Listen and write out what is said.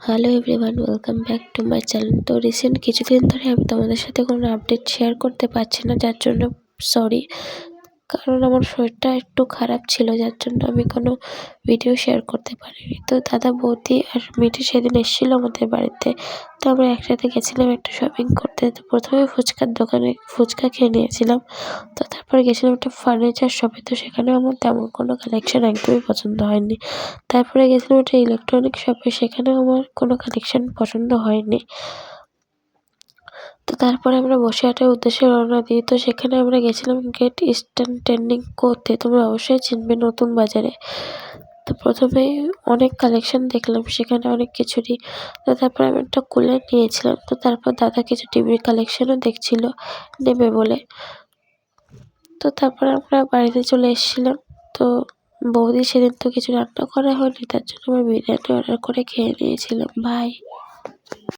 Hello everyone, welcome back to my channel. তো recent কিছুদিন ধরে আমি তোমাদের সাথে কোনো আপডেট শেয়ার করতে পারছি না, যার জন্য সরি। কারণ আমার শরীরটা একটু খারাপ ছিল, যার জন্য আমি কোনো ভিডিও শেয়ার করতে পারিনি। তো দাদা, বৌদি আর মিঠি সেদিন এসেছিলো আমাদের বাড়িতে। তো আমরা একসাথে গেছিলাম একটা শপিং করতে। তো প্রথমে ফুচকার দোকানে ফুচকা খেয়ে নিয়েছিলাম। তো তারপরে গেছিলাম একটা ফার্নিচার শপে। তো সেখানে আমার তেমন কোনো কালেকশন একদমই পছন্দ হয়নি। তারপরে গেছিলাম একটা ইলেকট্রনিক শপে, সেখানেও আমার কোনো কালেকশন পছন্দ হয়নি। তো তারপরে আমরা বসিরহাটের উদ্দেশ্যে রওনা দিই। তো সেখানে আমরা গেছিলাম গ্রেট ইস্টার্ন ট্রেন্ডিং কোতে, তোমরা অবশ্যই চিনবে, নতুন বাজারে। তো প্রথমেই অনেক কালেকশন দেখলাম সেখানে অনেক কিছুরই। তো তারপর আমি একটা কুলার নিয়েছিলাম। তো তারপর দাদা কিছু টিভির কালেকশনও দেখছিল নেবে বলে। তো তারপর আমরা বাড়িতে চলে এসেছিলাম। তো বৌদি সেদিন তো কিছু রান্না করা হয়নি, তার জন্য আমরা বিরিয়ানি অর্ডার করে খেয়ে নিয়েছিলাম। বাই।